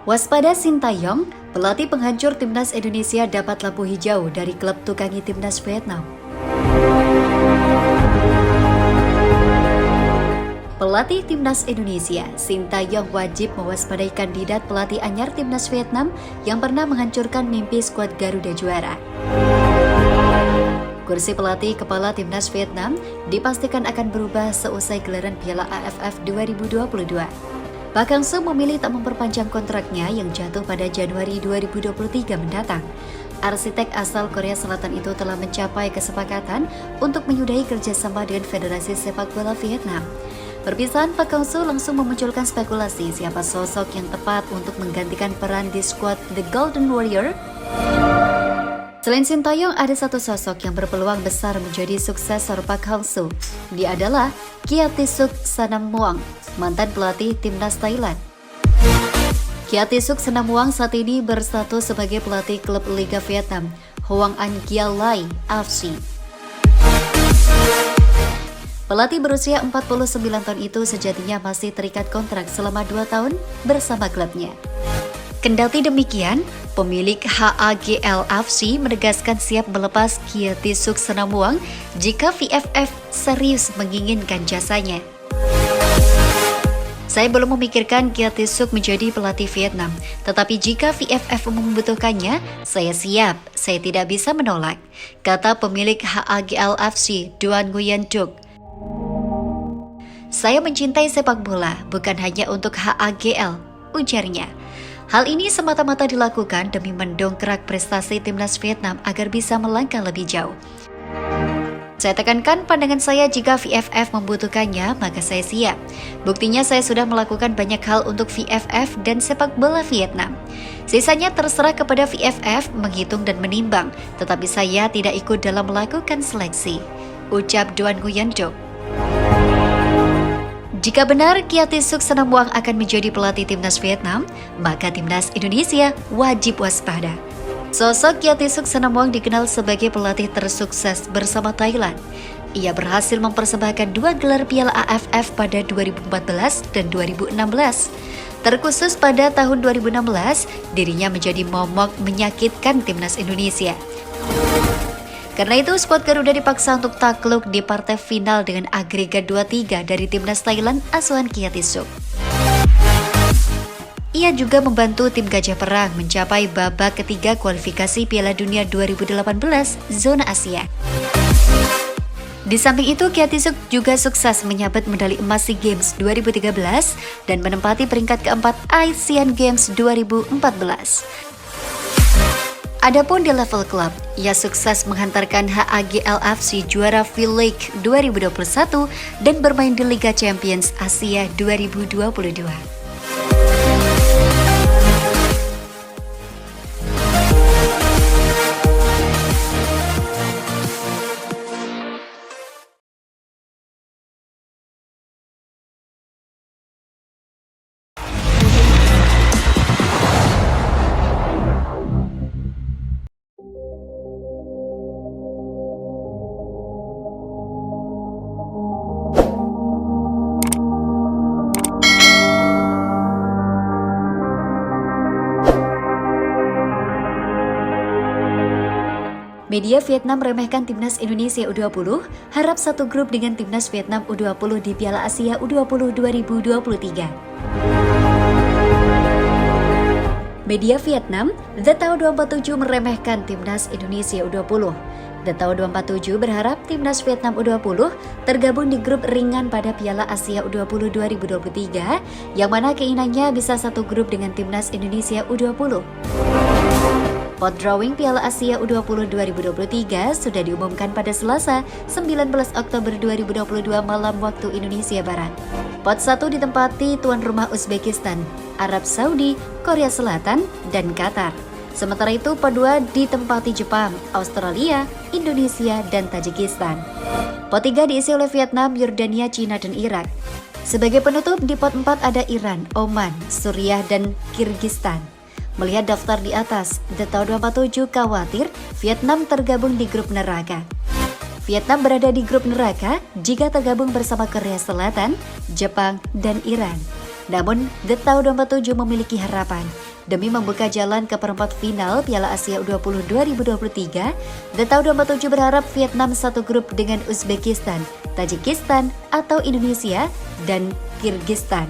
Waspada Sintayong, pelatih penghancur timnas Indonesia dapat lampu hijau dari klub tukangi timnas Vietnam. Pelatih timnas Indonesia, Sintayong wajib mewaspadai kandidat pelatih anyar timnas Vietnam yang pernah menghancurkan mimpi skuad Garuda Juara. Kursi pelatih kepala timnas Vietnam dipastikan akan berubah seusai gelaran Piala AFF 2022. Pak Hang-seo memilih tak memperpanjang kontraknya yang jatuh pada Januari 2023 mendatang. Arsitek asal Korea Selatan itu telah mencapai kesepakatan untuk menyudahi kerjasama dengan Federasi Sepak Bola Vietnam. Perpisahan Pak Hang-seo langsung memunculkan spekulasi siapa sosok yang tepat untuk menggantikan peran di skuad The Golden Warrior. Selain Sintayong, ada satu sosok yang berpeluang besar menjadi suksesor Pak Hang-seo. Dia adalah Kiatisuk Sanamuang, mantan pelatih timnas Thailand. Kiatisuk Sanamuang saat ini berstatus sebagai pelatih klub Liga Vietnam, Hoang An Gia Lai FC. Pelatih berusia 49 tahun itu sejatinya masih terikat kontrak selama 2 tahun bersama klubnya. Kendati demikian, pemilik HAGL FC menegaskan siap melepas Kiatisuk Sanamuang jika VFF serius menginginkan jasanya. Saya belum memikirkan Kiatisuk menjadi pelatih Vietnam, tetapi jika VFF membutuhkannya, saya siap, saya tidak bisa menolak, kata pemilik HAGL FC, Duan Nguyen Duc. Saya mencintai sepak bola, bukan hanya untuk HAGL, ujarnya. Hal ini semata-mata dilakukan demi mendongkrak prestasi timnas Vietnam agar bisa melangkah lebih jauh. Saya tekankan pandangan saya jika VFF membutuhkannya, maka saya siap. Buktinya saya sudah melakukan banyak hal untuk VFF dan sepak bola Vietnam. Sisanya terserah kepada VFF menghitung dan menimbang, tetapi saya tidak ikut dalam melakukan seleksi, ucap Duan Nguyen Duc. Jika benar Kiatisuk Sanamuang akan menjadi pelatih timnas Vietnam, maka timnas Indonesia wajib waspada. Sosok Kiatisuk Sanamuang dikenal sebagai pelatih tersukses bersama Thailand. Ia berhasil mempersembahkan 2 gelar Piala AFF pada 2014 dan 2016. Terkhusus pada tahun 2016, dirinya menjadi momok menyakitkan timnas Indonesia. Karena itu, skuad Garuda dipaksa untuk takluk di partai final dengan agregat 2-3 dari timnas Thailand asuhan Kiatisuk. Ia juga membantu tim Gajah Perang mencapai babak ketiga kualifikasi Piala Dunia 2018 zona Asia. Di samping itu, Kiatisuk juga sukses menyabet medali emas SEA Games 2013 dan menempati peringkat keempat Asian Games 2014. Adapun di level klub, ia sukses menghantarkan HAGL FC juara V-League 2021 dan bermain di Liga Champions Asia 2022. Media Vietnam meremehkan timnas Indonesia U20, harap satu grup dengan timnas Vietnam U20 di Piala Asia U20 2023. Media Vietnam, The Tao 247 meremehkan timnas Indonesia U20. The Tao 247 berharap timnas Vietnam U20 tergabung di grup ringan pada Piala Asia U20 2023, yang mana keinginannya bisa satu grup dengan timnas Indonesia U20. Pot drawing Piala Asia U20 2023 sudah diumumkan pada Selasa, 19 Oktober 2022 malam waktu Indonesia Barat. Pot 1 ditempati tuan rumah Uzbekistan, Arab Saudi, Korea Selatan, dan Qatar. Sementara itu, pot 2 ditempati Jepang, Australia, Indonesia, dan Tajikistan. Pot 3 diisi oleh Vietnam, Yordania, Cina, dan Irak. Sebagai penutup, di pot 4 ada Iran, Oman, Suriah, dan Kirgistan. Melihat daftar di atas, The Tao 247 khawatir Vietnam tergabung di grup neraka. Vietnam berada di grup neraka jika tergabung bersama Korea Selatan, Jepang, dan Iran. Namun, The Tau 247 memiliki harapan. Demi membuka jalan ke perempat final Piala Asia U20 2023, The Tau 247 berharap Vietnam satu grup dengan Uzbekistan, Tajikistan atau Indonesia, dan Kirgistan.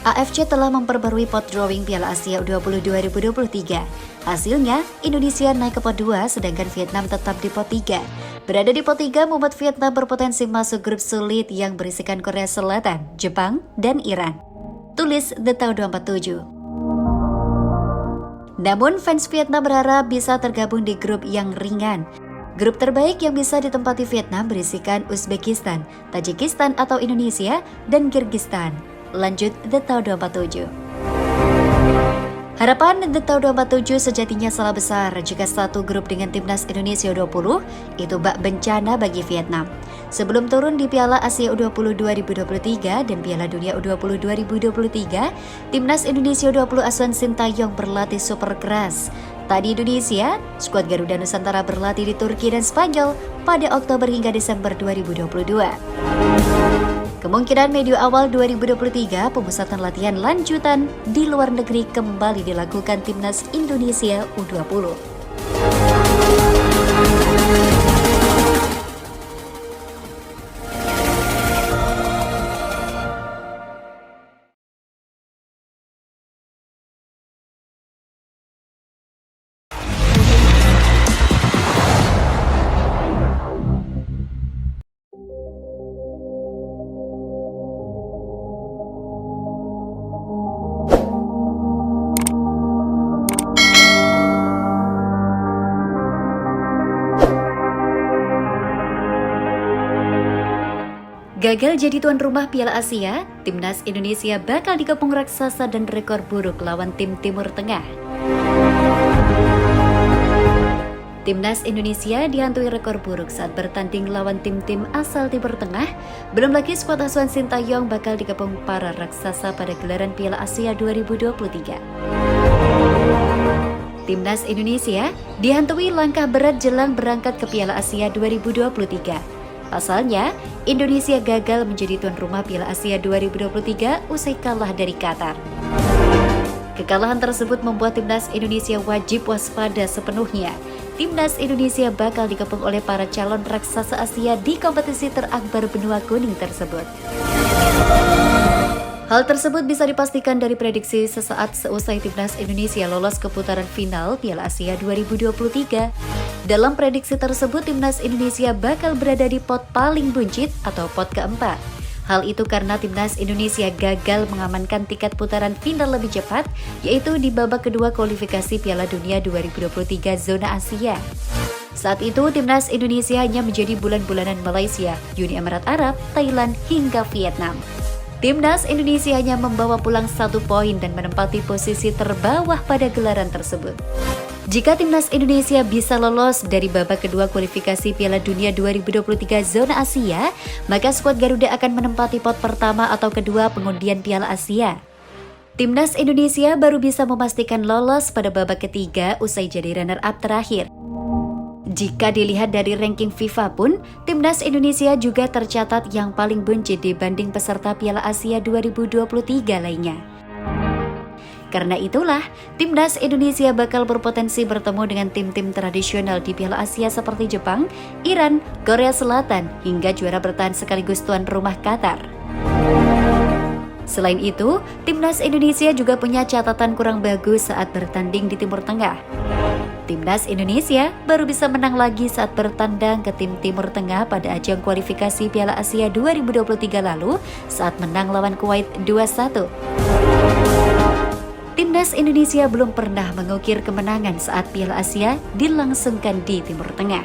AFC telah memperbarui pot drawing Piala Asia U20 2023. Hasilnya, Indonesia naik ke pot 2, sedangkan Vietnam tetap di pot 3. Berada di pot 3 membuat Vietnam berpotensi masuk grup sulit yang berisikan Korea Selatan, Jepang, dan Iran. Tulis The Tau 247. Namun, fans Vietnam berharap bisa tergabung di grup yang ringan. Grup terbaik yang bisa ditempati Vietnam berisikan Uzbekistan, Tajikistan atau Indonesia, dan Kirgistan. Lanjut The Tau 247. Harapan The Tau 247 sejatinya salah besar jika satu grup dengan timnas Indonesia U20 itu bak bencana bagi Vietnam. Sebelum turun di Piala Asia U20 2023 dan Piala Dunia U20 2023, timnas Indonesia U20 asuhan Sintayong berlatih super keras. Tak di Indonesia, skuad Garuda Nusantara berlatih di Turki dan Spanyol pada Oktober hingga Desember 2022. Kemungkinan medio awal 2023 pemusatan latihan lanjutan di luar negeri kembali dilakukan timnas Indonesia U20. Gagal jadi tuan rumah Piala Asia, timnas Indonesia bakal dikepung raksasa dan rekor buruk lawan tim Timur Tengah. Timnas Indonesia dihantui rekor buruk saat bertanding lawan tim-tim asal Timur Tengah. Belum lagi skuad asuhan Sintayong bakal dikepung para raksasa pada gelaran Piala Asia 2023. Timnas Indonesia dihantui langkah berat jelang berangkat ke Piala Asia 2023. Pasalnya, Indonesia gagal menjadi tuan rumah Piala Asia 2023 usai kalah dari Qatar. Kekalahan tersebut membuat timnas Indonesia wajib waspada sepenuhnya. Timnas Indonesia bakal dikepung oleh para calon raksasa Asia di kompetisi terakbar benua kuning tersebut. Hal tersebut bisa dipastikan dari prediksi sesaat seusai timnas Indonesia lolos ke putaran final Piala Asia 2023. Dalam prediksi tersebut, timnas Indonesia bakal berada di pot paling buncit atau pot keempat. Hal itu karena timnas Indonesia gagal mengamankan tiket putaran final lebih cepat, yaitu di babak kedua kualifikasi Piala Dunia 2023 zona Asia. Saat itu, timnas Indonesia hanya menjadi bulan-bulanan Malaysia, Uni Emirat Arab, Thailand, hingga Vietnam. Timnas Indonesia hanya membawa pulang 1 poin dan menempati posisi terbawah pada gelaran tersebut. Jika timnas Indonesia bisa lolos dari babak kedua kualifikasi Piala Dunia 2023 zona Asia, maka skuad Garuda akan menempati pot pertama atau kedua pengundian Piala Asia. Timnas Indonesia baru bisa memastikan lolos pada babak ketiga usai jadi runner-up terakhir. Jika dilihat dari ranking FIFA pun, timnas Indonesia juga tercatat yang paling buncit dibanding peserta Piala Asia 2023 lainnya. Karena itulah, timnas Indonesia bakal berpotensi bertemu dengan tim-tim tradisional di Piala Asia seperti Jepang, Iran, Korea Selatan, hingga juara bertahan sekaligus tuan rumah Qatar. Selain itu, timnas Indonesia juga punya catatan kurang bagus saat bertanding di Timur Tengah. Timnas Indonesia baru bisa menang lagi saat bertandang ke tim Timur Tengah pada ajang kualifikasi Piala Asia 2023 lalu saat menang lawan Kuwait 2-1. Timnas Indonesia belum pernah mengukir kemenangan saat Piala Asia dilangsungkan di Timur Tengah.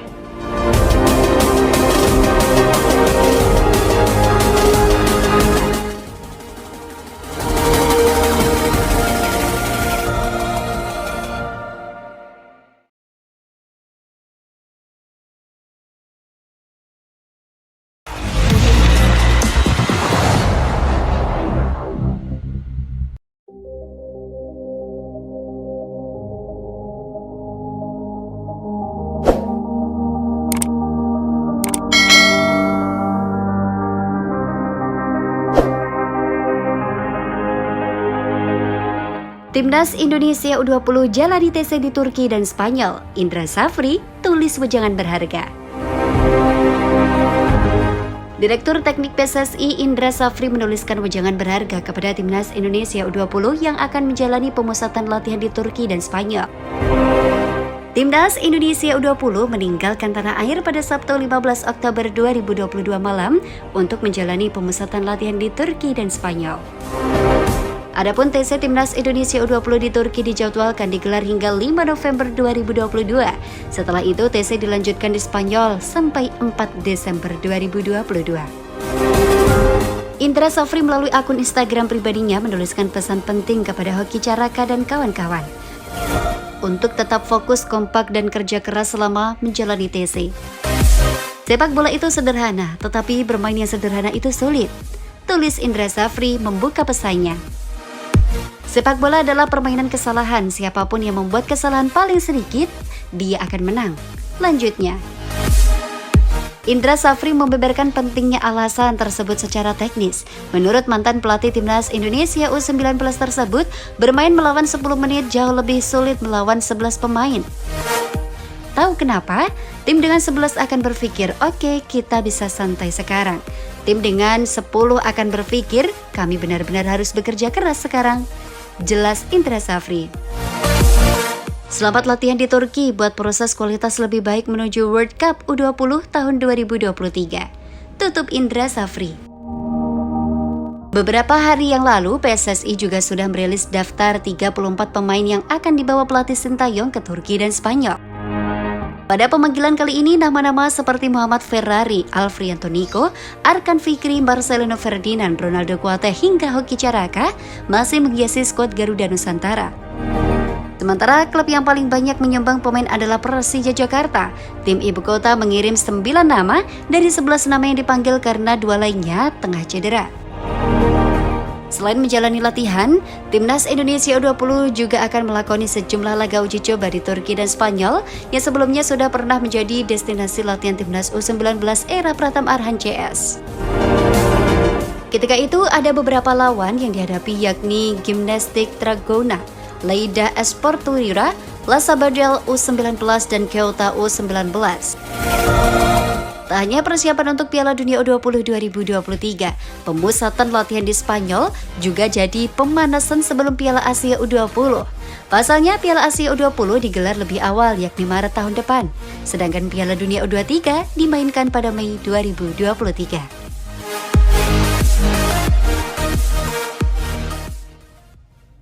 Timnas Indonesia U20 jalani TC di Turki dan Spanyol. Indra Safri tulis wejangan berharga. Direktur Teknik PSSI Indra Safri menuliskan wejangan berharga kepada Timnas Indonesia U20 yang akan menjalani pemusatan latihan di Turki dan Spanyol. Timnas Indonesia U20 meninggalkan tanah air pada Sabtu 15 Oktober 2022 malam untuk menjalani pemusatan latihan di Turki dan Spanyol. Adapun TC Timnas Indonesia U20 di Turki dijadwalkan digelar hingga 5 November 2022. Setelah itu TC dilanjutkan di Spanyol sampai 4 Desember 2022. Indra Safri melalui akun Instagram pribadinya menuliskan pesan penting kepada Hoki Caraka dan kawan-kawan untuk tetap fokus, kompak, dan kerja keras selama menjalani TC. Sepak bola itu sederhana, tetapi bermain yang sederhana itu sulit. Tulis Indra Safri membuka pesannya. Sepak bola adalah permainan kesalahan. Siapapun yang membuat kesalahan paling sedikit, dia akan menang. Lanjutnya, Indra Safri membeberkan pentingnya alasan tersebut secara teknis. Menurut mantan pelatih Timnas Indonesia U19 tersebut, bermain melawan 10 menit jauh lebih sulit melawan 11 pemain. Tahu kenapa? Tim dengan 11 akan berpikir, oke, kita bisa santai sekarang. Tim dengan 10 akan berpikir, kami benar-benar harus bekerja keras sekarang. Jelas Indra Safri. Selamat latihan di Turki buat proses kualitas lebih baik menuju World Cup U20 tahun 2023. Tutup Indra Safri. Beberapa hari yang lalu, PSSI juga sudah merilis daftar 34 pemain yang akan dibawa pelatih Sintayong ke Turki dan Spanyol. Pada pemanggilan kali ini, nama-nama seperti Muhammad Ferrari, Alfrianto Nico, Arkan Fikri, Marcelino Ferdinand, Ronaldo Kuate, hingga Hoki Caraka masih menghiasi skuad Garuda Nusantara. Sementara klub yang paling banyak menyumbang pemain adalah Persija Jakarta. Tim ibu kota mengirim 9 nama dari 11 nama yang dipanggil karena 2 lainnya tengah cedera. Selain menjalani latihan, Timnas Indonesia U20 juga akan melakoni sejumlah laga uji coba di Turki dan Spanyol yang sebelumnya sudah pernah menjadi destinasi latihan Timnas U19 era Pratama Arhan CS. Ketika itu ada beberapa lawan yang dihadapi yakni Gimnastik Tragona, Leida Esportuira, Lasabadell U19 dan Kyoto U19. Tak hanya persiapan untuk Piala Dunia U20 2023, pemusatan latihan di Spanyol juga jadi pemanasan sebelum Piala Asia U20. Pasalnya Piala Asia U20 digelar lebih awal yakni Maret tahun depan, sedangkan Piala Dunia U23 dimainkan pada Mei 2023.